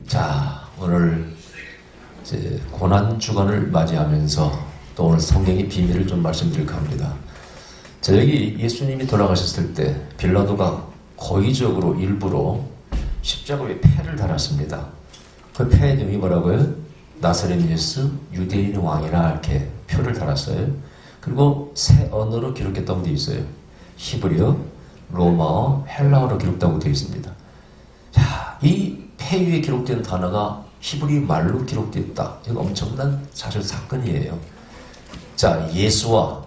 자, 오늘 이제 고난 주간을 맞이하면서 또 오늘 성경의 비밀을 좀 말씀드릴까 합니다. 자, 여기 예수님이 돌아가셨을 때 빌라도가 고의적으로 일부러 십자가에 패를 달았습니다. 그 패의 내용이 뭐라고요? 나사렛 예수 유대인의 왕이라 이렇게 표를 달았어요. 그리고 세 언어로 기록했다고 되어 있어요. 히브리어, 로마어, 헬라어로 기록되고 되어 있습니다. 자, 이 패 위에 기록된 단어가 히브리 말로 기록되었다. 이거 엄청난 사실 사건이에요. 자, 예수와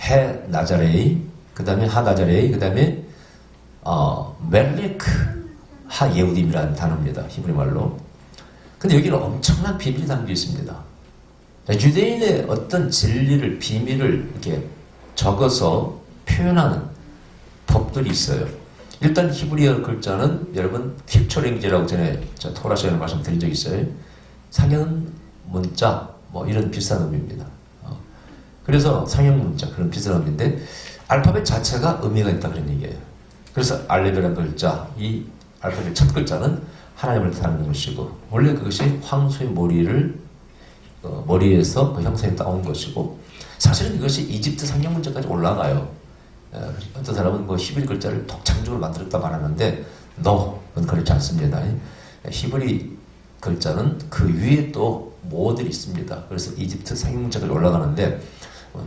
해 나자레이, 그 다음에 하 나자레이, 그 다음에 멜레크 하 예우딤이라는 단어입니다. 히브리 말로. 근데 여기는 엄청난 비밀이 담겨 있습니다. 유대인의 어떤 진리를, 비밀을 이렇게 적어서 표현하는 법들이 있어요. 일단 히브리어 글자는 여러분 픽처랭지라고 전에 토라 시간에 말씀드린 적이 있어요. 상형 문자 뭐 이런 비슷한 의미입니다. 그래서 상형 문자 그런 비슷한 의미인데 알파벳 자체가 의미가 있다 그런 얘기예요. 그래서 알레베라는 글자, 이 알파벳 첫 글자는 하나님을 뜻하는 것이고 원래 그것이 황소의 머리에서 그 형상이 따온 것이고 사실은 이것이 이집트 상형 문자까지 올라가요. 어떤 사람은 뭐 히브리 글자를 독창적으로 만들었다 말하는데 그건 그렇지 않습니다. 히브리 글자는 그 위에 또 모들이 있습니다. 그래서 이집트 상형 문자까지 올라가는데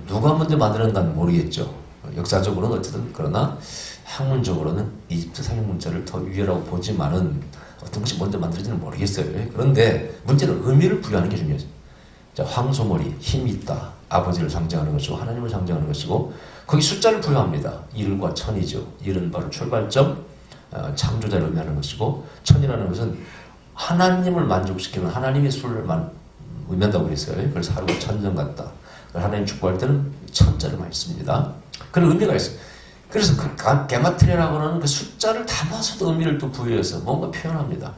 누가 먼저 만들었는가는 모르겠죠. 역사적으로는 어쨌든 그러나 학문적으로는 이집트 상형 문자를 더 위라고 보지만은 어떤 것이 먼저 만들어지는 모르겠어요. 그런데 문제는 의미를 부여하는 게 중요해요. 자, 황소머리, 힘이 있다. 아버지를 상징하는 것이고 하나님을 상징하는 것이고 거기 숫자를 부여합니다. 1과 1000이죠. 1은 바로 출발점, 창조자를 의미하는 것이고 1000이라는 것은 하나님을 만족시키는 하나님의 수를 의미한다고 그랬어요. 그래서 하루가 1000년 같다. 하나님 축복할 때는 1000자를 많이 씁니다. 그런 의미가 있어요. 그래서 그 게마트리아라고 하는 그 숫자를 담아서도 의미를 또 부여해서 뭔가 표현합니다.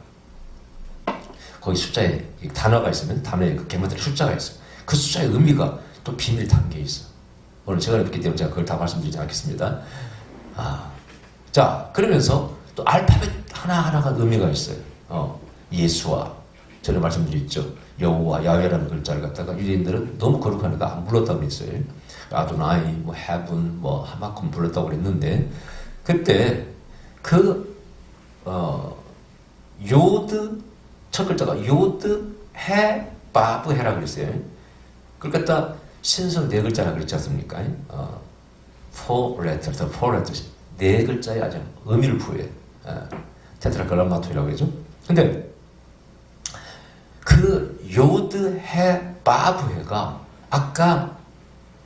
거기 숫자에 단어가 있으면 단어에 그 게마트리아 숫자가 있어요. 그 숫자의 의미가 또 비밀이 담겨 있어. 오늘 시간이 없기 때문에 제가 그걸 다 말씀드리지 않겠습니다. 자, 그러면서 또 알파벳 하나하나가 의미가 있어요. 예수와 전에 말씀드렸죠. 여호와, 야훼라는 글자를 갖다가 유대인들은 너무 거룩하니까 안 불렀다고 그랬어요. 아도나이, 뭐 헤븐, 뭐 하마콤 불렀다고 그랬는데 그때 그 요드 첫 글자가 요드 해 바브 해라 그랬어요. 그걸 갖다 신성 네 글자라 그랬지 않습니까? four letters, 네 글자에 아주 의미를 부여해. 테트라글라마토이라고 그러죠. 근데 그 요드 해 바브 해가 아까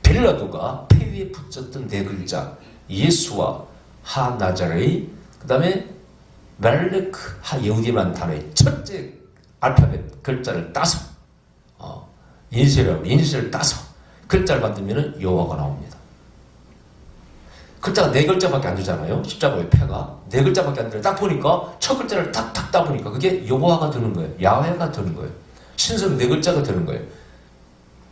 빌라도가 폐 위에 붙였던 네 글자 예수와 하 나자레이 그 다음에 멜레크 하 예우디라는 단어의 첫째 알파벳 글자를 따서 인쇄를 따서 글자를 만들면 여호와가 나옵니다. 글자가 네 글자밖에 안 되잖아요. 십자가의 패가 네 글자밖에 안 돼요. 딱 보니까 첫 글자를 탁탁 따보니까 그게 여호와가 되는 거예요. 야훼가 되는 거예요. 신성 네 글자가 되는 거예요.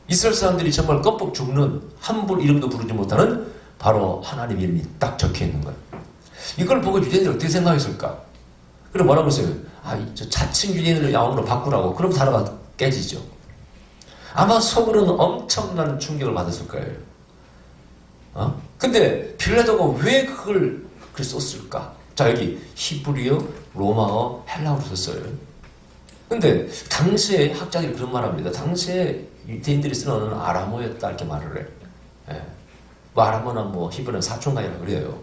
이스라엘 사람들이 정말 껍벅 죽는 함부로 이름도 부르지 못하는 바로 하나님 이름이 딱 적혀 있는 거예요. 이걸 보고 유대인들이 어떻게 생각했을까? 그럼 뭐라고 했어요? 저 자칭 유대인을 야옹으로 바꾸라고. 그럼 단어가 깨지죠. 아마 속으로는 엄청난 충격을 받았을 거예요. 근데 빌라도가 왜 그걸 그렇게 썼을까? 자, 여기 히브리어, 로마어, 헬라어로 썼어요. 근데 당시에 학자들이 그런 말 합니다. 당시에 유대인들이 쓰는 언어는 아람어였다 이렇게 말을 해요. 뭐 아람어나 뭐 히브리어는 사촌가이라 그래요.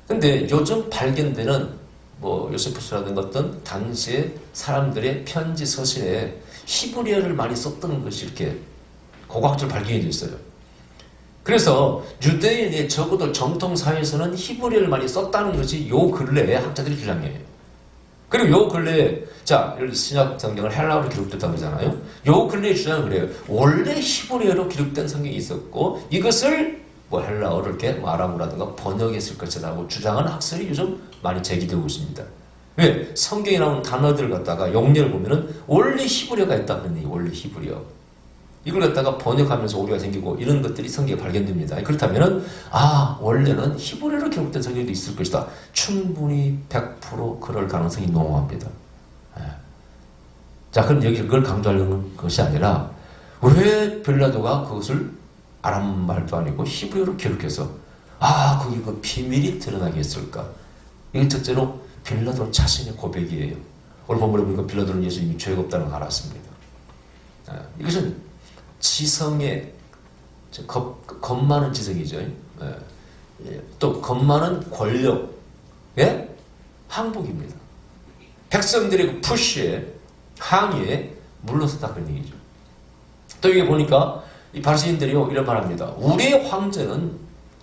근데 요즘 발견되는 뭐 요세푸스라든가 어떤 당시에 사람들의 편지 서신에 히브리어를 많이 썼던 것이 이렇게 고고학적으로 발견이 됐어요. 그래서 유대인의 적어도 정통사회에서는 히브리어를 많이 썼다는 것이 요 근래에 학자들이 주장해요. 그리고 요 근래에 자, 신약 성경을 헬라어로 기록됐다고 그러잖아요. 요 근래의 주장은 그래요. 원래 히브리어로 기록된 성경이 있었고 이것을 뭐 헬라어를 이렇게 아람어라든가 번역했을 것이라고 주장하는 학설이 요즘 많이 제기되고 있습니다. 왜? 성경에 나오는 단어들 갖다가 용례를 보면은 원래 히브리어가 있다는 얘기, 원래 히브리어. 이걸 갖다가 번역하면서 오류가 생기고 이런 것들이 성경에 발견됩니다. 그렇다면은 원래는 히브리어로 기록된 성경도 있을 것이다. 충분히 100% 그럴 가능성이 농후합니다. 자, 그럼 여기 그걸 강조하려는 것이 아니라 왜 빌라도가 그것을 아람 말도 아니고 히브리어로 기록해서 거기 그 비밀이 드러나게 했을까? 이게 첫째로 빌라도 자신의 고백이에요. 오늘 본문에 보니까 빌라도는 예수님이 죄가 없다는 걸 알았습니다. 이것은 지성의 겁 많은 지성이죠. 또 겁 많은 권력의 항복입니다. 백성들의 그 푸시에 항의에 물러섰다 그런 얘기죠. 또 여기 보니까 이 바리새인들이요 이런 말합니다. 우리의 황제는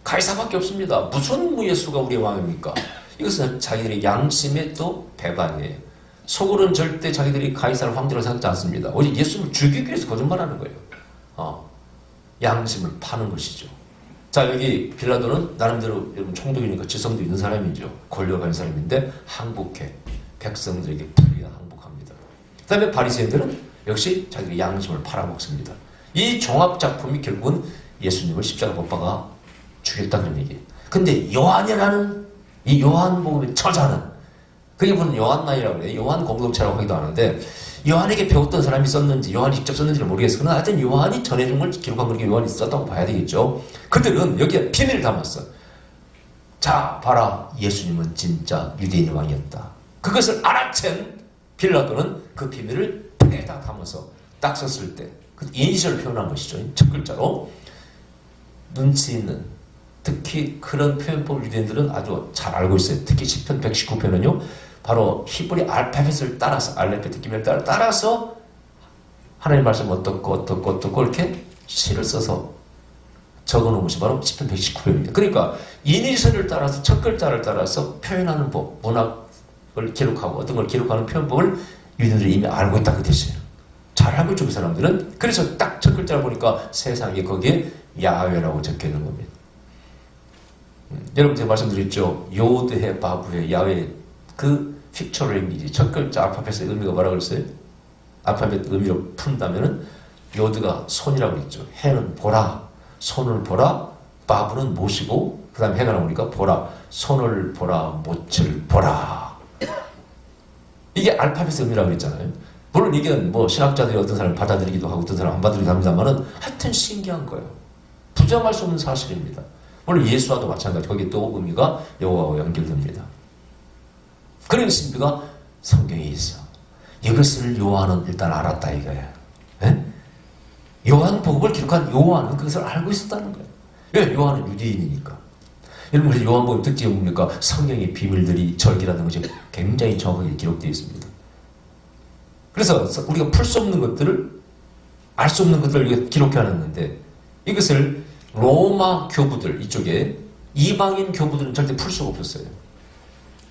가이사밖에 없습니다. 무슨 무예수가 우리의 왕입니까? 이것은 자기들의 양심의 또 배반이에요. 속으로는 절대 자기들이 가이사를 황제로 생각하지 않습니다. 오직 예수님을 죽이기 위해서 거짓말하는 거예요. 양심을 파는 것이죠. 자, 여기 빌라도는 나름대로 여러분 총독이니까 지성도 있는 사람이죠. 권력을 가진 사람인데 항복해. 백성들에게 불리한 항복합니다. 그 다음에 바리새인들은 역시 자기의 양심을 팔아먹습니다. 이 종합작품이 결국은 예수님을 십자가 못 박아 죽였다는 얘기예요. 근데 요한이라는 이 요한복음의 저자는 그게 무슨 요한나이라고 그래요. 요한 공동체라고 하기도 하는데 요한에게 배웠던 사람이 썼는지 요한이 직접 썼는지는 모르겠어요. 그러나 하여튼 요한이 전해준 걸 기록한 걸 요한이 썼다고 봐야 되겠죠. 그들은 여기에 비밀을 담았어. 자, 봐라. 예수님은 진짜 유대인의 왕이었다. 그것을 알아챈 빌라도는 그 비밀을 배에다 담아서 딱 썼을 때 그 이니셜을 표현한 것이죠. 첫 글자로. 눈치 있는 특히 그런 표현법을 유대인들은 아주 잘 알고 있어요. 특히 시편 119편은요. 바로 히브리 알파벳을 따라서 알파벳 기밀을 따라서 하나님 말씀 어떻고 이렇게 시를 써서 적어놓은 것이 바로 시편 119편입니다. 그러니까 이니셜을 따라서 첫 글자를 따라서 표현하는 법, 문학을 기록하고 어떤 걸 기록하는 표현법을 유대인들이 이미 알고 있다 그 뜻이에요. 잘 알고 있죠, 그 사람들은. 그래서 딱 첫 글자를 보니까 세상에 거기에 야훼라고 적혀있는 겁니다. 여러분 제가 말씀드렸죠. 요드해 바브해 야훼 그 픽처럴 이미지 첫 글자 알파벳의 의미가 뭐라고 그랬어요? 알파벳 의미로 푼다면은 요드가 손이라고 했죠. 해는 보라, 손을 보라, 바브는 모시고 그 다음에 해가 나오니까 보라, 손을 보라, 못을 보라. 이게 알파벳의 의미라고 했잖아요. 물론 이게 뭐 신학자들이 어떤 사람 받아들이기도 하고 어떤 사람 안 받아들이기도 합니다만은 하여튼 신기한 거예요. 부정할 수 없는 사실입니다. 물론 예수와도 마찬가지. 거기에 또 의미가 여호와와 연결됩니다. 그런 신비가 성경에 있어. 이것을 요한은 일단 알았다 이거예요. 예? 요한복음을 기록한 요한은 그것을 알고 있었다는 거예요. 왜? 요한은 유대인이니까. 여러분 그래서 요한복음 특징이 뭡니까? 성경의 비밀들이 절기라는 것이 굉장히 정확하게 기록되어 있습니다. 그래서 우리가 풀 수 없는 것들을 알 수 없는 것들을 기록해 놨는데 이것을 로마 교부들 이쪽에 이방인 교부들은 절대 풀 수가 없었어요.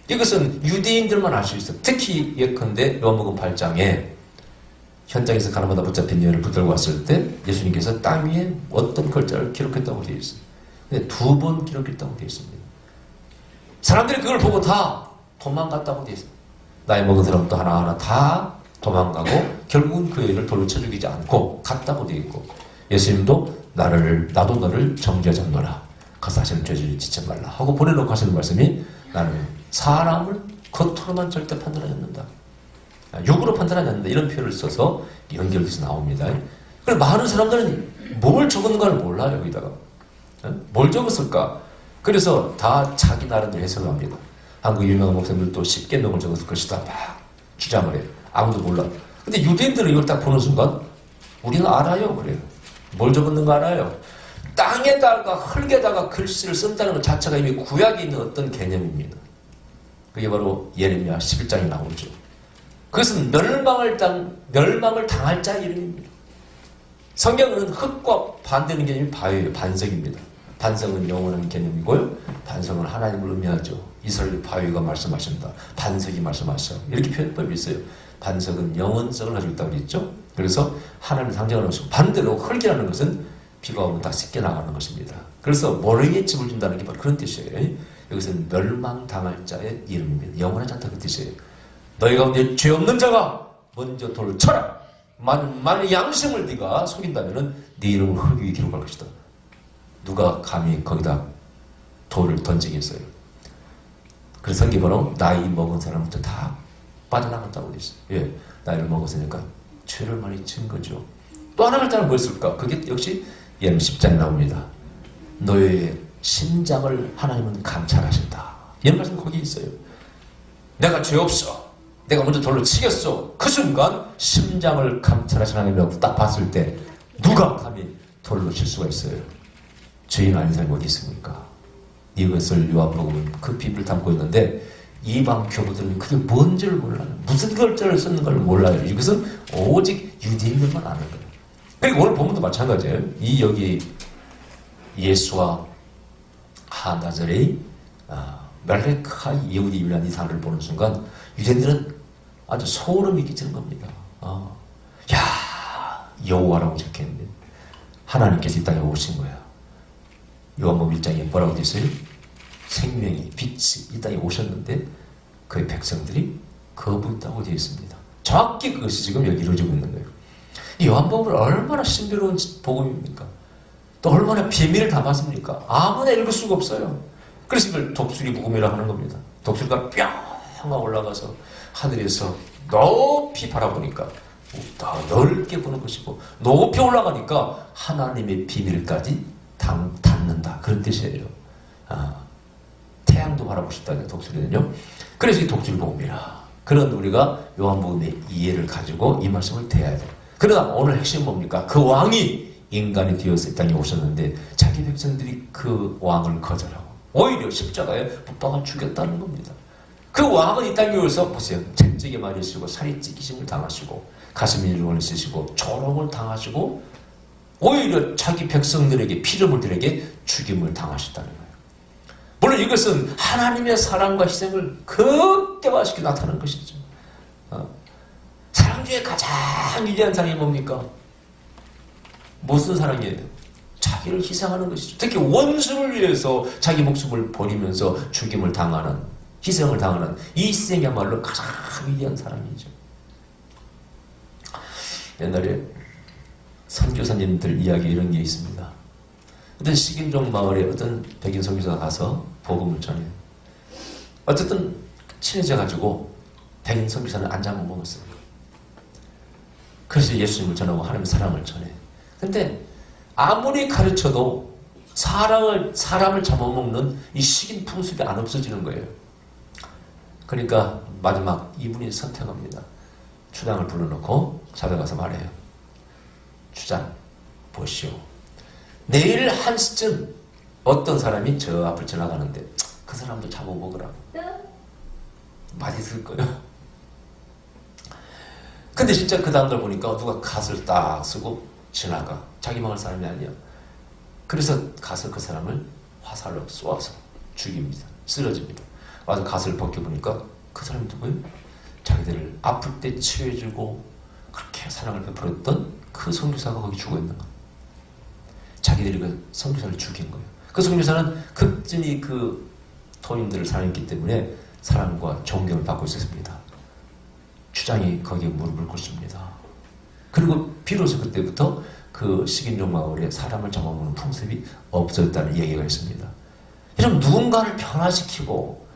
이것은 유대인들만 알 수 있어요. 특히 예컨대 요한복음 8장에 현장에서 가나마다 붙잡힌 여인을 붙들고 왔을 때 예수님께서 땅 위에 어떤 글자를 기록했다고 되어 있어요. 근데 2번 기록했다고 되어 있습니다. 사람들이 그걸 보고 다 도망갔다고 되어 있어요. 나이 먹은 사람도 하나하나 다 도망가고 결국은 그 여인을 돌로 쳐 죽이지 않고 갔다고 되어 있고 예수님도 나도 너를 정죄하지 않노라. 가서 하시는 죄를 짓지 말라 하고 보내놓고 하시는 말씀이 나는 사람을 겉으로만 절대 판단하지 않는다. 육으로 판단하지 않는다. 이런 표현을 써서 연결돼서 나옵니다. 그래서 많은 사람들은 뭘 적었는가를 몰라요. 여기다가. 뭘 적었을까? 그래서 다 자기 나름대로 해석을 합니다. 한국 유명한 목사님들도 쉽게 넘을 적었을 것이다. 막 주장을 해요. 아무도 몰라. 근데 유대인들은 이걸 딱 보는 순간 우리는 알아요. 그래요. 뭘 적었는가 알아요. 땅에다가 흙에다가 글씨를 쓴다는 것 자체가 이미 구약에 있는 어떤 개념입니다. 그게 바로 예레미야 11장에 나오죠. 그것은 멸망을 당할 자의 이름입니다. 성경은 흙과 반대는 개념이 바위예요. 반석입니다. 반석은 영원한 개념이고요. 반석은 하나님을 의미하죠. 이스라엘 바위가 말씀하신다. 반석이 말씀하셔. 이렇게 표현법이 있어요. 반석은 영원성을 가지고 있다고 그랬죠. 그래서 하나님을 상징하는 것이고 반대로 흙이라는 것은 비가 오면 다 씻겨 나가는 것입니다. 그래서 모래에 집을 준다는 게 바로 그런 뜻이에요. 여기서는 멸망당할 자의 이름입니다. 영원하지 않다 그 뜻이에요. 너희 가운데 죄 없는 자가 먼저 돌을 쳐라. 만약 양심을 네가 속인다면 네 이름을 흙 위에 기록할 것이다. 누가 감히 거기다 돌을 던지겠어요. 그래서 이게 바로 나이 먹은 사람부터 다 빠져나갔다고 돼 있어요. 예, 나이를 먹었으니까 죄를 많이 진 거죠. 또 하나 글자는 뭐였을까? 그게 역시 예레미야 10장에 나옵니다. 너의 심장을 하나님은 감찰하신다. 이런 말씀 거기 있어요. 내가 죄 없어. 내가 먼저 돌로 치겠어. 그 순간 심장을 감찰하시는 하나님이라고 딱 봤을 때 누가 감히 돌로 칠 수가 있어요? 죄인 아닌 사람이 어디 있습니까? 이것을 요한복음은 그 비밀을 담고 있는데 이방 교부들은 그게 뭔지를 몰라요. 무슨 글자를 쓰는 걸 몰라요. 이것은 오직 유대인들만 아는 거예요. 그리고 오늘 본문도 마찬가지예요. 이 여기 예수와 하나자레의 멜레카 예후디 율란 이 단어를 보는 순간 유대인들은 아주 소름이 끼치는 겁니다. 야, 여호와라고 적혀있는데 하나님께서 이 땅에 오신 거야. 요한복음 1장에 뭐라고 되어 있어요? 생명이 빛이 이 땅에 오셨는데 그의 백성들이 거부했다고 되어 있습니다. 정확히 그것이 지금 여기 이루어지고 있는 거예요. 이 요한복음은 얼마나 신비로운 복음입니까? 또 얼마나 비밀을 담았습니까? 아무나 읽을 수가 없어요. 그래서 이걸 독수리 복음이라고 하는 겁니다. 독수리가 뿅 올라가서 하늘에서 높이 바라보니까 더 넓게 보는 것이고 높이 올라가니까 하나님의 비밀까지 닿는다. 그런 뜻이에요. 태양도 바라보셨다. 독수리는요. 그래서 이 독수리 복음이라. 그런 우리가 요한복음의 이해를 가지고 이 말씀을 대해야 돼요. 그러나 오늘 핵심은 뭡니까? 그 왕이 인간이 되어서 이 땅에 오셨는데 자기 백성들이 그 왕을 거절하고 오히려 십자가에 못 박아 죽였다는 겁니다. 그 왕은 이 땅에 오셔서 보세요. 채찍에 맞으시고 살이 찢기심을 당하시고 가슴에 일원을 쓰시고 조롱을 당하시고 오히려 자기 백성들에게 피조물들에게 죽임을 당하셨다는 거예요. 물론 이것은 하나님의 사랑과 희생을 극대화시켜 나타나는 것이죠. 사랑 중에 가장 위대한 사랑이 뭡니까? 무슨 사랑이에요? 자기를 희생하는 것이죠. 특히 원수를 위해서 자기 목숨을 버리면서 죽임을 당하는, 희생을 당하는 이 희생이야말로 가장 위대한 사랑이죠. 옛날에 선교사님들 이야기에 이런 게 있습니다. 어떤 식인종 마을에 어떤 백인 선교사가 가서 복음을 전해요. 어쨌든 친해져가지고 백인 선교사는 안 잡아먹었어요. 그래서 예수님을 전하고 하나님의 사랑을 전해요. 근데 아무리 가르쳐도 사람을 잡아먹는 이 식인 풍습이 안 없어지는 거예요. 그러니까 마지막 이분이 선택합니다. 추장을 불러놓고 찾아가서 말해요. 추장, 보시오. 내일 1시쯤 어떤 사람이 저 앞을 지나가는데 그 사람도 잡아먹으라고. 맛있을 거예요. 근데 진짜 그 다음날 보니까 누가 갓을 딱 쓰고 지나가. 자기 망할 사람이 아니야. 그래서 가서 그 사람을 화살로 쏘아서 죽입니다. 쓰러집니다. 와서 갓을 벗겨보니까 그 사람이 누구예요? 자기들을 아플 때 치유해주고 그렇게 사랑을 베풀었던 그 선교사가 거기 죽어있는 거예요. 자기들이 그 선교사를 죽인 거예요. 그 선교사는 극진히 그 토인들을 사랑했기 때문에 사랑과 존경을 받고 있었습니다. 추장이 거기에 무릎을 꿇습니다. 그리고 비로소 그때부터 그 식인종 마을에 사람을 잡아먹는 풍습이 없어졌다는 얘기가 있습니다. 이런 누군가를 변화시키고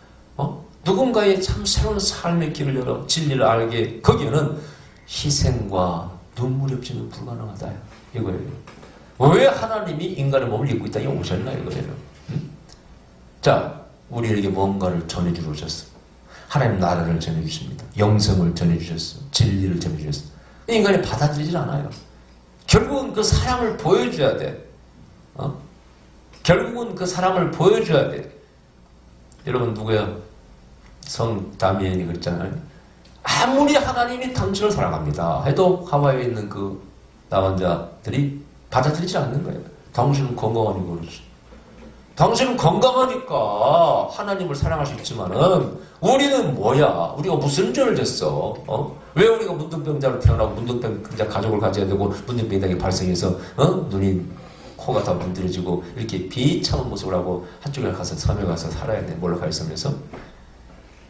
누군가의 참 새로운 삶의 길을 열어 진리를 알게 거기에는 희생과 눈물이 없이는 불가능하다. 이거예요. 왜 하나님이 인간의 몸을 입고 이 땅에 오셨나 이거예요. 자, 우리에게 뭔가를 전해주러 오셨어. 하나님 나라를 전해주십니다. 영성을 전해주셨어. 진리를 전해주셨어. 인간이 받아들이질 않아요. 결국은 그 사랑을 보여줘야 돼. 결국은 그 사랑을 보여줘야 돼. 여러분 누구야? 성 다미엔이 그랬잖아요. 아무리 하나님이 당신을 사랑합니다 해도 하와이에 있는 그 남원자들이 받아들이지 않는 거예요. 당신은 건강하니까 그렇지. 당신은 건강하니까 하나님을 사랑할 수 있지만은 우리는 뭐야? 우리가 무슨 죄를 졌어? 왜 우리가 문둥병자로 태어나고 문둥병자 가족을 가져야 되고 문둥병자가 발생해서 눈이 코가 다 문드러지고 이렇게 비참한 모습을 하고 한쪽에 가서 섬에 가서 살아야 돼. 몰락하여 섬에서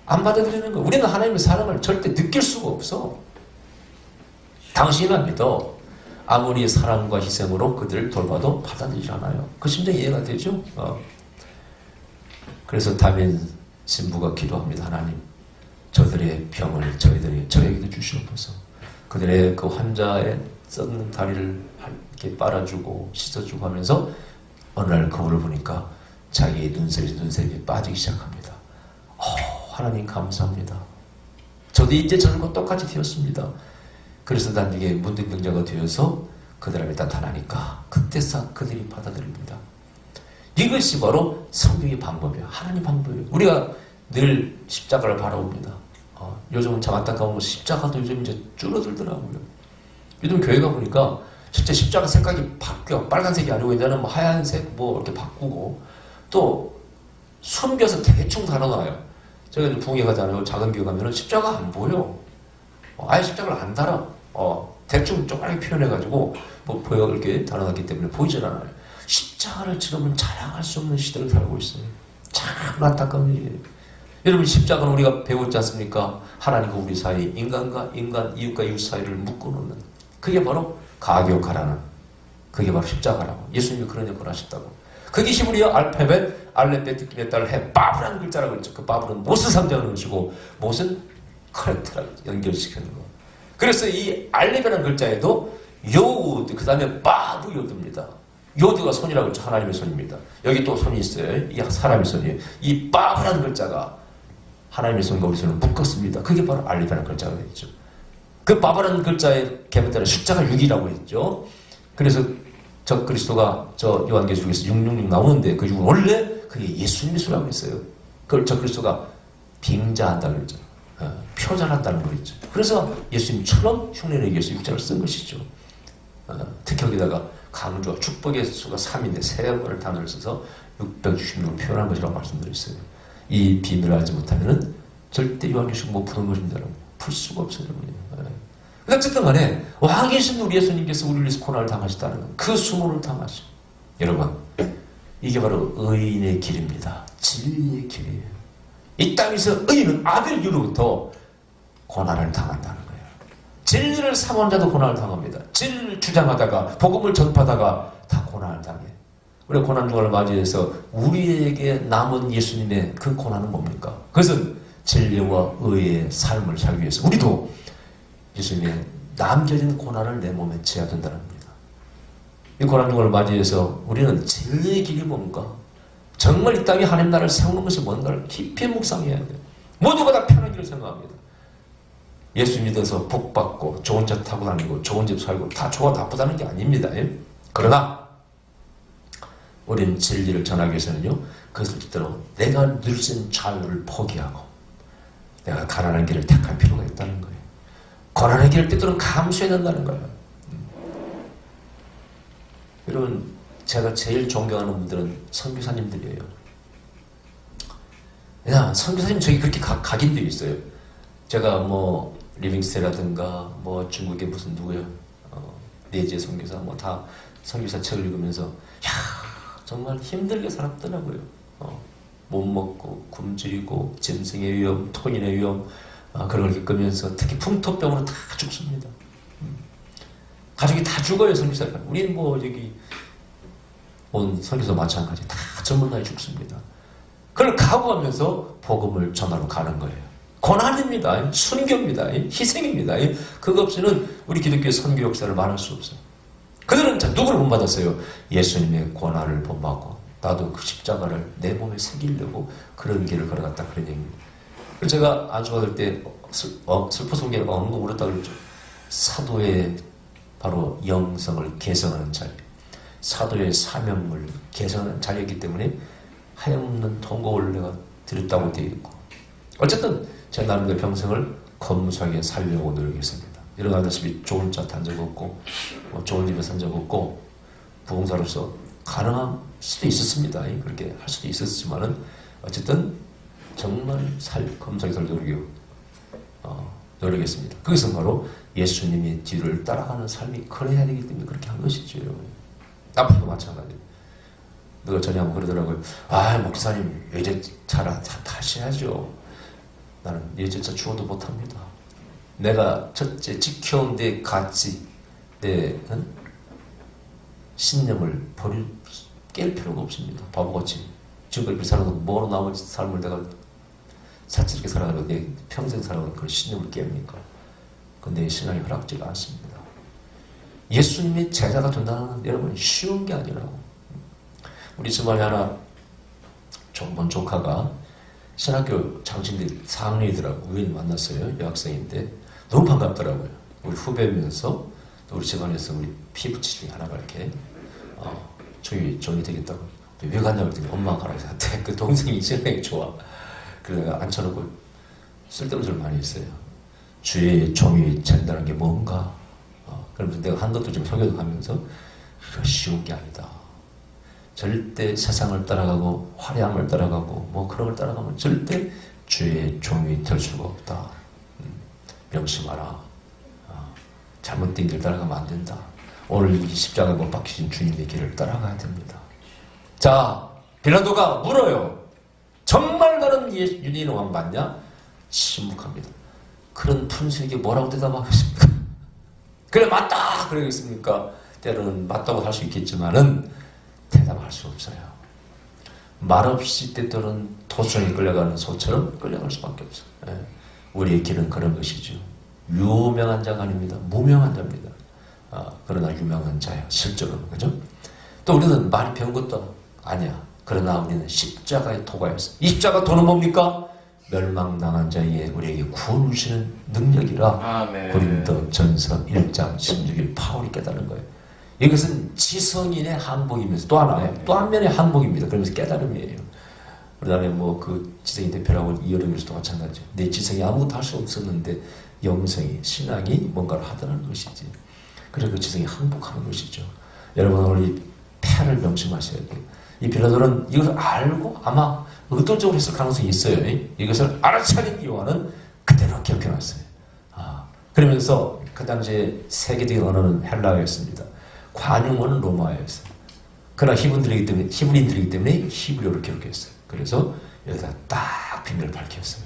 안 받아들이는 거야. 우리는 하나님의 사랑을 절대 느낄 수가 없어. 당신만 믿어. 아무리 사랑과 희생으로 그들을 돌봐도 받아들이지 않아요. 그 심정이 이해가 되죠? 그래서 다민 신부가 기도합니다. 하나님, 저들의 병을 저에게도 주시옵소서. 그들의 그 환자의 썩는 다리를 이렇게 빨아주고 씻어주고 하면서 어느 날 거울을 보니까 자기의 눈썹이 빠지기 시작합니다. 하나님 감사합니다. 저도 이제 저들과 똑같이 되었습니다. 그래서 나중에 문득경자가 되어서 그들 앞에 나타나니까 그때서 그들이 받아들입니다. 이것이 바로 성경의 방법이에요. 하나님 방법이에요. 우리가 늘 십자가를 바라봅니다. 요즘은 참 안타까운 것은 십자가도 요즘 이제 줄어들더라고요. 요즘 교회가 보니까 실제 십자가 색깔이 바뀌어. 빨간색이 아니고 이제는 뭐 하얀색 뭐 이렇게 바꾸고 또 숨겨서 대충 달아놔요. 제가 이제 부흥회 가잖아요. 작은 교회 가면은 십자가 안 보여. 아예 십자가를 안 달아. 대충 조그맣게 표현해가지고 뭐 보여 이렇게 달아놨기 때문에 보이질 않아요. 십자가를 지금은 자랑할 수 없는 시대를 살고 있어요. 참 안타까운 일이에요. 여러분 십자가는 우리가 배웠지 않습니까? 하나님과 우리 사이, 인간과 인간, 이웃과 이웃 사이를 묶어놓는 그게 바로 가교카라는 그게 바로 십자가라고. 예수님이 그런 역할을 하셨다고. 그게 히브리어 알파벳 알레베티크메탈 해 바브라는 글자라고 그랬죠. 그 바브는 못을 상징하는 것이고 못은 커렉트라고 연결시키는 거. 그래서 이 알레베라는 글자에도 요드 그 다음에 바브 요드입니다. 요드가 손이라고 했죠. 하나님의 손입니다. 여기 또 손이 있어요. 이 사람의 손이에요. 이 바브라는 글자가 하나님의 손과 우리 손을 묶었습니다. 그게 바로 알레베라는 글자가 되죠. 그 바브라는 글자의 개명따라 숫자가 6이라고 했죠. 그래서 저 그리스도가 저 요한계시록에서 666 나오는데 그 6은 원래 그게 예수님의 수라고 했어요. 그걸 저 그리스도가 빙자한다고 그랬죠. 표절한다는 거겠죠. 그래서 예수님처럼 흉내내기 위해서 6자를 쓴 것이죠. 특히 여기다가 강조와 축복의 수가 3인데 3번을 단어를 써서 666을 표현한 것이라고 말씀드렸어요. 이 비밀을 알지 못하면 절대 요한계시록 못 푸는 것입니다. 풀 수가 없어요. 어쨌든 간에 와 계신 우리 예수님께서 우리를 위해서 고난을 당하셨다는 그 수모를 당하시고 여러분 이게 바로 의인의 길입니다. 진리의 길이에요. 이 땅에서 의인은 아벨 이후로부터 고난을 당한다는 거예요. 진리를 사모하는 자도 고난을 당합니다. 진리를 주장하다가 복음을 전파하다가 다 고난을 당해. 우리가 고난중을 맞이해서 우리에게 남은 예수님의 그 고난은 뭡니까? 그것은 진리와 의의 삶을 살기 위해서 우리도 예수님의 남겨진 고난을 내 몸에 지어야 된다는 겁니다. 이 고난중을 맞이해서 우리는 진리의 길이 뭔가 정말 이 땅에 하나님 나라를 세우는 것이 뭔가를 깊이 묵상해야 돼요. 모두가 다 편한 길을 생각합니다. 예수 믿어서 복 받고 좋은 차 타고 다니고 좋은 집 살고 다 좋아 나쁘다는 게 아닙니다. 그러나 우리는 진리를 전하기 위해서는요. 그것을 뜻대로 내가 누린 자유를 포기하고 내가 가난한 길을 택할 필요가 있다는 거예요. 고난의 길을 때때로는 감수해야 된다는 거예요. 여러분 제가 제일 존경하는 분들은 선교사님들이에요. 그냥 선교사님 저기 그렇게 각인되어 있어요. 제가 뭐 리빙스테라든가 뭐 중국의 무슨 누구요? 네제 선교사 뭐 다 선교사 책을 읽으면서 야 정말 힘들게 살았더라고요. 못 먹고 굶주리고 짐승의 위험, 토인의 위험 그런 걸 겪으면서 특히 풍토병으로 다 죽습니다. 가족이 다 죽어요. 선교사가. 우리는 뭐 여기 온 선교사 마찬가지 다 젊은 나이 죽습니다. 그걸 각오하면서 복음을 전하러 가는 거예요. 고난입니다. 순교입니다. 희생입니다. 그거 없이는 우리 기독교의 선교 역사를 말할 수 없어요. 그들은 누구를 본받았어요? 예수님의 고난을 본받고 나도 그 십자가를 내 몸에 새기려고 그런 길을 걸어갔다 그런 얘기입니다. 그래서 제가 안수받을 때 슬퍼서 엉엉 울었다 그랬죠. 사도의 바로 영성을 개성하는 자리, 사도의 사명을 개성하는 자리였기 때문에 하염없는 통곡을 내가 드렸다고 되어 있고 어쨌든 제 나름대로 평생을 검소하게 살려고 노력했습니다. 일어나다시피 좋은 차 탄 적 없고 좋은 집에 산 적 없고 부흥사로서 가능할 수도 있었습니다. 그렇게 할 수도 있었지만은 어쨌든 정말 검소하게 살 노력했습니다. 그것은 바로 예수님의 뒤를 따라가는 삶이 그래야 되기 때문에 그렇게 한 것이죠. 여러분. 앞으로도 마찬가지예요. 누가 전에 한번 그러더라고요. 아 목사님 외제차 타셔야죠. 나는 외제차 죽어도 못합니다. 내가 첫째 지켜온 데 같이 내 신념을 깰 필요가 없습니다. 바보같이 지금까지 살아도 뭐로 나머지 삶을 내가 사치롭게 살아가고 내 평생 살아가는 그런 신념을 깹니까? 근데 신앙이 허락지가 않습니다. 예수님이 제자가 된다는 건 여러분 쉬운 게 아니라고. 우리 집안에 하나 본 조카가 신학교 장신대 4학년이더라고. 우연히 만났어요. 여학생인데 너무 반갑더라고요. 우리 후배면서 또 우리 집안에서 우리 피부치 중에 하나가 이렇게 저희 정이 되겠다고. 왜 갔냐고 했더니 엄마가 가라고 했는데 그 동생이 신앙이 좋아. 그래서 내가 앉혀놓고 쓸데없는 소리를 많이 했어요. 주의 종이 된다는 게 뭔가? 그러면서 내가 한 것도 좀 설교하면서 그거 쉬운 게 아니다. 절대 세상을 따라가고 화려함을 따라가고 뭐 그런 걸 따라가면 절대 주의 종이 될 수가 없다. 명심하라. 잘못된 길 따라가면 안 된다. 오늘 이 십자가에 못 박히신 주님의 길을 따라가야 됩니다. 자, 빌라도가 물어요. 정말 너는 유대인 왕 맞냐? 침묵합니다. 그런 분수에게 뭐라고 대답하겠습니까? 그래 맞다 그러겠습니까? 때로는 맞다고 할 수 있겠지만은 대답할 수 없어요. 말없이 때때로는 도청에 끌려가는 소처럼 끌려갈 수밖에 없어요. 예. 우리의 길은 그런 것이죠. 유명한 자가 아닙니다. 무명한 자입니다. 그러나 유명한 자야 실제로는. 그죠? 또 우리는 말이 배운 것도 아니야. 그러나 우리는 십자가의 도가였어. 이 십자가 도는 뭡니까? 멸망당한 자에게 우리에게 구원을 주시는 능력이라. 고린도전서 1장 16일 바울이 깨달은 거예요. 이것은 지성인의 항복이면서 또 하나의 또 한 면의 항복입니다. 그러면서 깨달음이에요. 그다음에 뭐 그 지성인 대표라고 이어령에서도 마찬가지죠. 내 지성이 아무것도 할 수 없었는데 영성이 신앙이 뭔가를 하더라는 것이지. 그래서 그 지성이 항복하는 것이죠. 여러분 오늘 이 패를 명심하셔야 돼요. 이 빌라도는 이것을 알고 아마 의도적으로 했을 가능성이 있어요. 이것을 알아차린 요한은 그대로 기억해놨어요. 그러면서 그 당시에 세계적인 언어는 헬라어였습니다. 관용어는 로마어였어요. 그러나 히브리인들이기 때문에 히브리어로 기록했어요. 그래서 여기다 딱 비밀을 밝혔어요.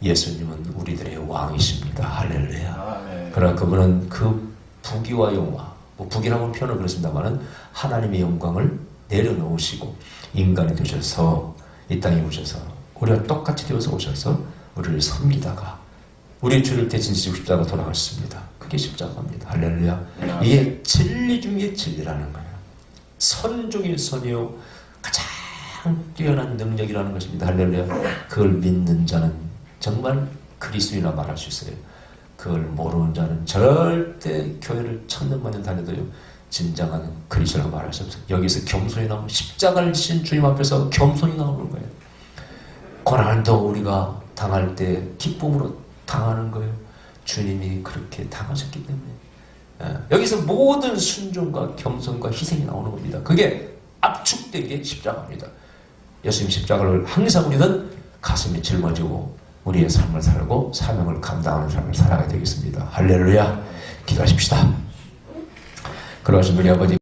예수님은 우리들의 왕이십니다. 할렐루야. 그러나 그분은 그 부귀와 영화, 뭐 부귀라는 표현을 그렇습니다만은 하나님의 영광을 내려놓으시고 인간이 되셔서 이 땅에 오셔서 우리가 똑같이 되어서 오셔서 우리를 섬기다가 우리의 죄를 대신 지고 십자가 돌아갔습니다. 그게 십자가입니다. 할렐루야. 이게 진리 중에 진리라는 거예요. 선 중의 선이요 가장 뛰어난 능력이라는 것입니다. 할렐루야. 그걸 믿는 자는 정말 그리스도이라 말할 수 있어요. 그걸 모르는 자는 절대 교회를 천년만년 다녀도요 진정한 그리스도라고 말할 수 없어요. 여기서 겸손히 나오면 십자가를 지신 주님 앞에서 겸손히 나오는 거예요. 고난도 우리가 당할 때 기쁨으로 당하는 거예요. 주님이 그렇게 당하셨기 때문에. 여기서 모든 순종과 겸손과 희생이 나오는 겁니다. 그게 압축된 게 십자가입니다. 예수님 십자가를 항상 우리는 가슴이 짊어지고 우리의 삶을 살고 사명을 감당하는 삶을 살아가야 되겠습니다. 할렐루야. 기도하십시다. 그러신 우리 아버지